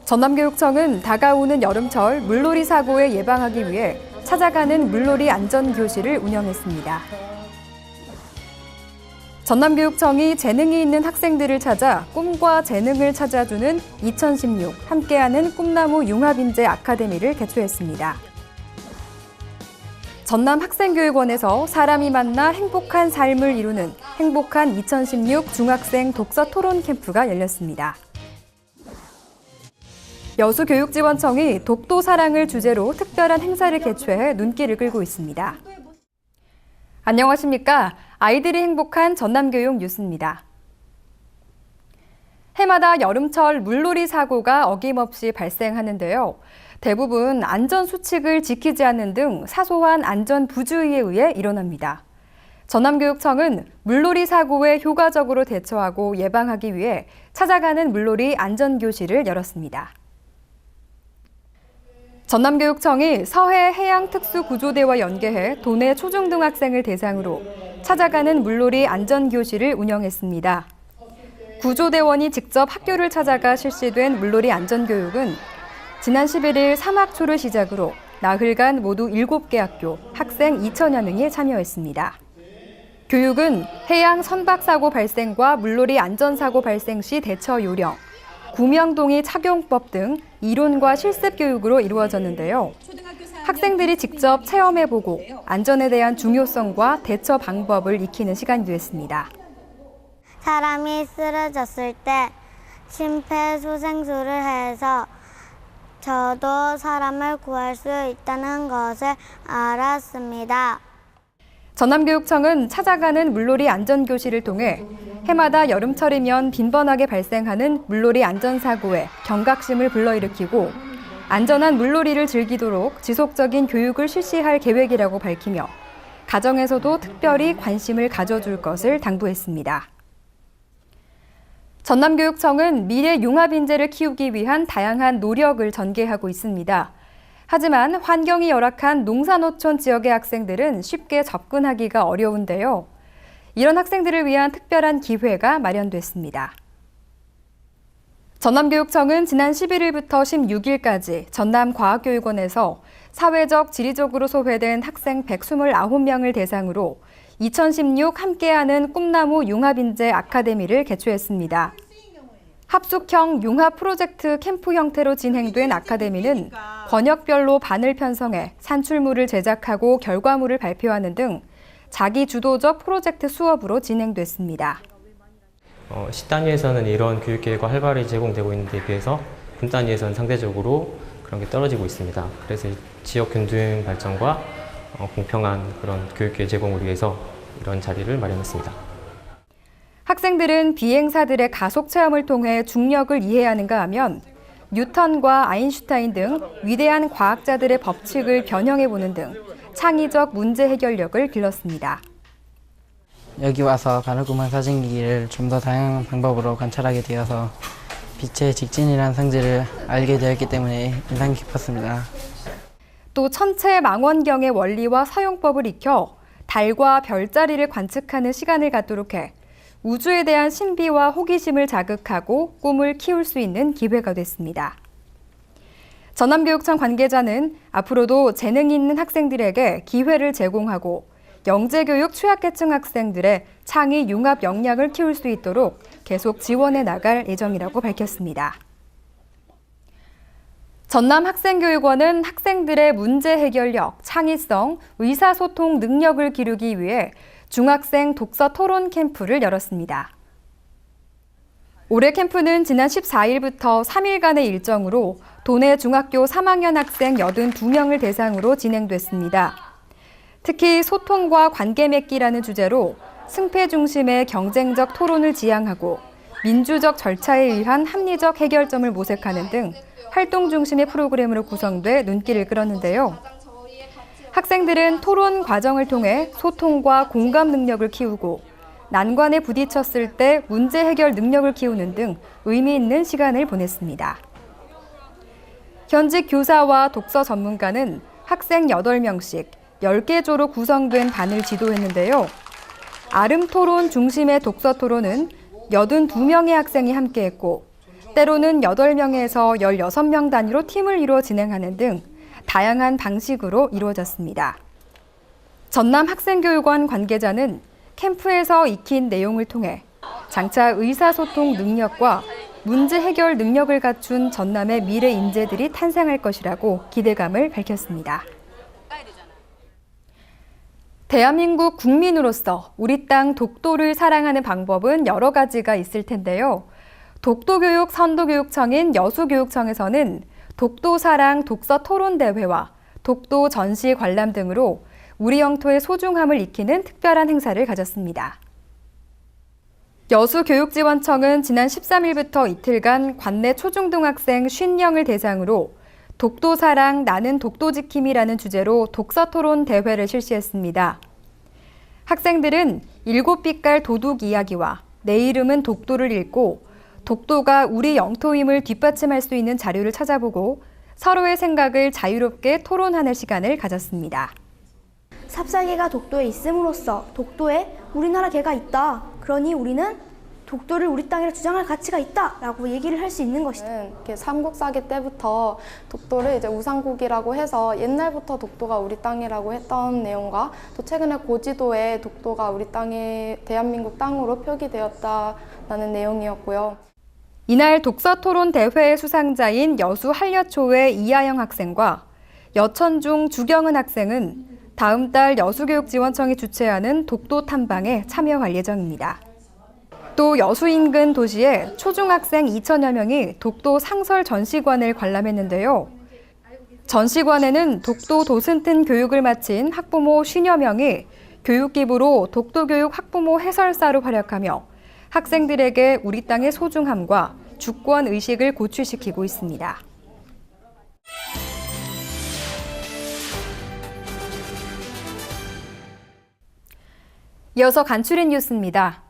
전남교육청은 다가오는 여름철 물놀이 사고에 예방하기 위해 찾아가는 물놀이 안전교실을 운영했습니다. 전남교육청이 재능이 있는 학생들을 찾아 꿈과 재능을 찾아주는 2016 함께하는 꿈나무 융합인재 아카데미를 개최했습니다. 전남학생교육원에서 사람이 만나 행복한 삶을 이루는 행복한 2016 중학생 독서 토론 캠프가 열렸습니다. 여수교육지원청이 독도 사랑을 주제로 특별한 행사를 개최해 눈길을 끌고 있습니다. 안녕하십니까? 아이들이 행복한 전남교육 뉴스입니다. 해마다 여름철 물놀이 사고가 어김없이 발생하는데요. 대부분 안전수칙을 지키지 않는 등 사소한 안전 부주의에 의해 일어납니다. 전남교육청은 물놀이 사고에 효과적으로 대처하고 예방하기 위해 찾아가는 물놀이 안전교실을 열었습니다. 전남교육청이 서해 해양특수구조대와 연계해 도내 초중등학생을 대상으로 찾아가는 물놀이 안전교실을 운영했습니다. 구조대원이 직접 학교를 찾아가 실시된 물놀이 안전교육은 지난 11일 3학초를 시작으로 나흘간 모두 7개 학교, 학생 2천여 명이 참여했습니다. 교육은 해양 선박사고 발생과 물놀이 안전사고 발생 시 대처 요령, 구명동의 착용법 등 이론과 실습 교육으로 이루어졌는데요. 학생들이 직접 체험해보고 안전에 대한 중요성과 대처 방법을 익히는 시간이 됐습니다. 사람이 쓰러졌을 때 심폐소생술을 해서 저도 사람을 구할 수 있다는 것을 알았습니다. 전남교육청은 찾아가는 물놀이 안전교실을 통해 해마다 여름철이면 빈번하게 발생하는 물놀이 안전사고에 경각심을 불러일으키고 안전한 물놀이를 즐기도록 지속적인 교육을 실시할 계획이라고 밝히며 가정에서도 특별히 관심을 가져줄 것을 당부했습니다. 전남교육청은 미래 융합인재를 키우기 위한 다양한 노력을 전개하고 있습니다. 하지만 환경이 열악한 농사노촌 지역의 학생들은 쉽게 접근하기가 어려운데요. 이런 학생들을 위한 특별한 기회가 마련됐습니다. 전남교육청은 지난 11일부터 16일까지 전남과학교육원에서 사회적, 지리적으로 소외된 학생 129명을 대상으로 2016 함께하는 꿈나무 융합인재 아카데미를 개최했습니다. 합숙형 융합 프로젝트 캠프 형태로 진행된 아카데미는 권역별로 반을 편성해 산출물을 제작하고 결과물을 발표하는 등 자기 주도적 프로젝트 수업으로 진행됐습니다. 시 단위에서는 이런 교육 기회가 활발히 제공되고 있는 데 비해서 군 단위에서는 상대적으로 그런 게 떨어지고 있습니다. 그래서 지역 균등 발전과 공평한 그런 교육 기회 제공을 위해서 이런 자리를 마련했습니다. 학생들은 비행사들의 가속 체험을 통해 중력을 이해하는가 하면 뉴턴과 아인슈타인 등 위대한 과학자들의 법칙을 변형해보는 등 창의적 문제 해결력을 길렀습니다. 여기 와서 가늘구멍 사진기를 좀 더 다양한 방법으로 관찰하게 되어서 빛의 직진이라는 성질을 알게 되었기 때문에 인상 깊었습니다. 또 천체 망원경의 원리와 사용법을 익혀 달과 별자리를 관측하는 시간을 갖도록 해 우주에 대한 신비와 호기심을 자극하고 꿈을 키울 수 있는 기회가 됐습니다. 전남교육청 관계자는 앞으로도 재능이 있는 학생들에게 기회를 제공하고 영재교육 취약계층 학생들의 창의 융합 역량을 키울 수 있도록 계속 지원해 나갈 예정이라고 밝혔습니다. 전남학생교육원은 학생들의 문제 해결력, 창의성, 의사소통 능력을 기르기 위해 중학생 독서 토론 캠프를 열었습니다. 올해 캠프는 지난 14일부터 3일간의 일정으로 도내 중학교 3학년 학생 82명을 대상으로 진행됐습니다. 특히 소통과 관계 맺기라는 주제로 승패 중심의 경쟁적 토론을 지향하고 민주적 절차에 의한 합리적 해결점을 모색하는 등 활동 중심의 프로그램으로 구성돼 눈길을 끌었는데요. 학생들은 토론 과정을 통해 소통과 공감 능력을 키우고 난관에 부딪혔을 때 문제 해결 능력을 키우는 등 의미 있는 시간을 보냈습니다. 현직 교사와 독서 전문가는 학생 8명씩 10개 조로 구성된 반을 지도했는데요. 아름 토론 중심의 독서 토론은 82명의 학생이 함께했고 때로는 8명에서 16명 단위로 팀을 이루어 진행하는 등 다양한 방식으로 이루어졌습니다. 전남학생교육원 관계자는 캠프에서 익힌 내용을 통해 장차 의사소통 능력과 문제 해결 능력을 갖춘 전남의 미래 인재들이 탄생할 것이라고 기대감을 밝혔습니다. 대한민국 국민으로서 우리 땅 독도를 사랑하는 방법은 여러 가지가 있을 텐데요. 독도교육 선도교육청인 여수교육청에서는 독도사랑 독서토론대회와 독도 전시 관람 등으로 우리 영토의 소중함을 익히는 특별한 행사를 가졌습니다. 여수교육지원청은 지난 13일부터 이틀간 관내 초중등학생 50명을 대상으로 독도사랑 나는 독도지킴이라는 주제로 독서토론 대회를 실시했습니다. 학생들은 7빛깔 도둑 이야기와 내 이름은 독도를 읽고 독도가 우리 영토임을 뒷받침할 수 있는 자료를 찾아보고 서로의 생각을 자유롭게 토론하는 시간을 가졌습니다. 삽살개가 독도에 있음으로써 독도에 우리나라 개가 있다. 그러니 우리는 독도를 우리 땅이라 주장할 가치가 있다라고 얘기를 할 수 있는 것이다. 삼국사기 때부터 독도를 이제 우상국이라고 해서 옛날부터 독도가 우리 땅이라고 했던 내용과 또 최근에 고지도에 독도가 우리 땅이 대한민국 땅으로 표기되었다라는 내용이었고요. 이날 독서토론 대회의 수상자인 여수 한려초의 이하영 학생과 여천중 주경은 학생은 다음 달 여수교육지원청이 주최하는 독도 탐방에 참여할 예정입니다. 또 여수 인근 도시에 초중학생 2천여 명이 독도 상설 전시관을 관람했는데요. 전시관에는 독도 도슨튼 교육을 마친 학부모 50여 명이 교육기부로 독도교육 학부모 해설사로 활약하며 학생들에게 우리 땅의 소중함과 주권 의식을 고취시키고 있습니다. 이어서 간추린 뉴스입니다.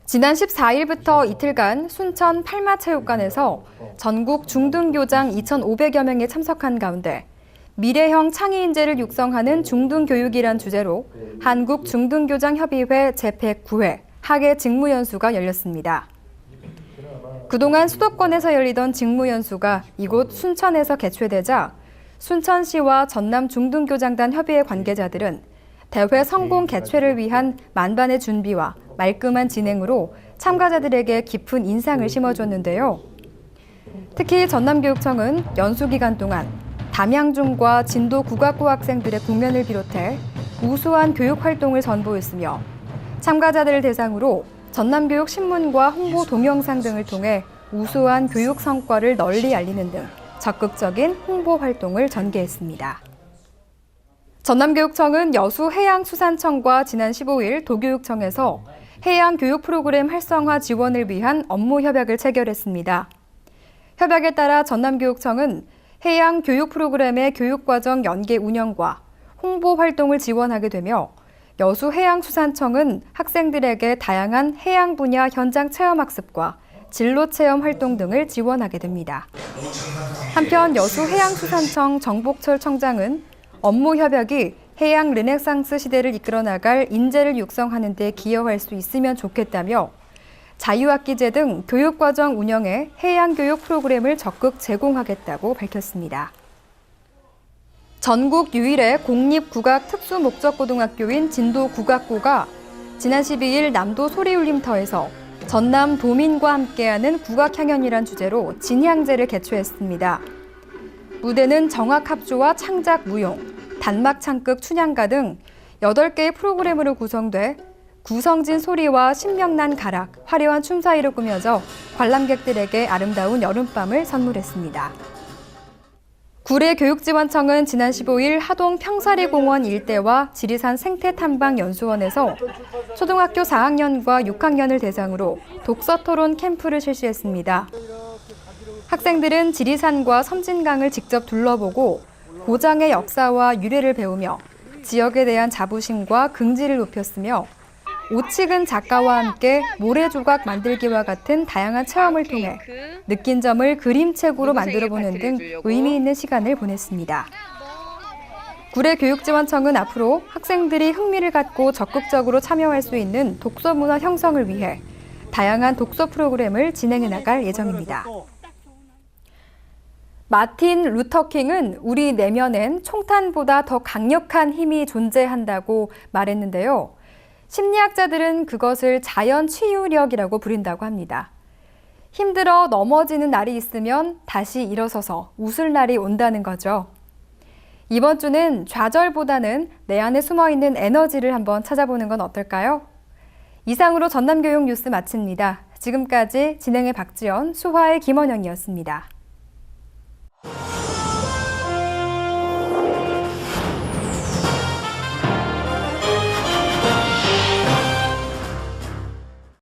지난 14일부터 이틀간 순천 팔마체육관에서 전국 중등교장 2,500여 명이 참석한 가운데 미래형 창의 인재를 육성하는 중등교육이란 주제로 한국중등교장협의회 제109회 학예 직무연수가 열렸습니다. 그동안 수도권에서 열리던 직무연수가 이곳 순천에서 개최되자 순천시와 전남중등교장단 협의회 관계자들은 대회 성공 개최를 위한 만반의 준비와 말끔한 진행으로 참가자들에게 깊은 인상을 심어줬는데요. 특히 전남교육청은 연수 기간 동안 담양중과 진도 국악고 학생들의 공연을 비롯해 우수한 교육 활동을 선보였으며 참가자들을 대상으로 전남교육 신문과 홍보 동영상 등을 통해 우수한 교육 성과를 널리 알리는 등 적극적인 홍보 활동을 전개했습니다. 전남교육청은 여수해양수산청과 지난 15일 도교육청에서 해양교육 프로그램 활성화 지원을 위한 업무 협약을 체결했습니다. 협약에 따라 전남교육청은 해양교육 프로그램의 교육과정 연계 운영과 홍보 활동을 지원하게 되며 여수해양수산청은 학생들에게 다양한 해양 분야 현장 체험학습과 진로체험 활동 등을 지원하게 됩니다. 한편 여수해양수산청 정복철 청장은 업무 협약이 해양 르네상스 시대를 이끌어 나갈 인재를 육성하는 데 기여할 수 있으면 좋겠다며 자유학기제 등 교육과정 운영에 해양교육 프로그램을 적극 제공하겠다고 밝혔습니다. 전국 유일의 공립국악특수목적고등학교인 진도국악고가 지난 12일 남도 소리울림터에서 전남 도민과 함께하는 국악향연이란 주제로 진향제를 개최했습니다. 무대는 정악합주와 창작 무용, 단막 창극 춘향가 등 8개의 프로그램으로 구성돼 구성진 소리와 신명난 가락, 화려한 춤 사이로 꾸며져 관람객들에게 아름다운 여름밤을 선물했습니다. 구례교육지원청은 지난 15일 하동 평사리공원 일대와 지리산 생태탐방연수원에서 초등학교 4학년과 6학년을 대상으로 독서토론 캠프를 실시했습니다. 학생들은 지리산과 섬진강을 직접 둘러보고 고장의 역사와 유래를 배우며 지역에 대한 자부심과 긍지를 높였으며 오치근 작가와 함께 모래조각 만들기와 같은 다양한 체험을 통해 느낀 점을 그림책으로 만들어보는 등 의미 있는 시간을 보냈습니다. 구례교육지원청은 앞으로 학생들이 흥미를 갖고 적극적으로 참여할 수 있는 독서문화 형성을 위해 다양한 독서 프로그램을 진행해 나갈 예정입니다. 마틴 루터킹은 우리 내면엔 총탄보다 더 강력한 힘이 존재한다고 말했는데요. 심리학자들은 그것을 자연 치유력이라고 부른다고 합니다. 힘들어 넘어지는 날이 있으면 다시 일어서서 웃을 날이 온다는 거죠. 이번 주는 좌절보다는 내 안에 숨어있는 에너지를 한번 찾아보는 건 어떨까요? 이상으로 전남교육 뉴스 마칩니다. 지금까지 진행의 박지연, 수화의 김원영이었습니다.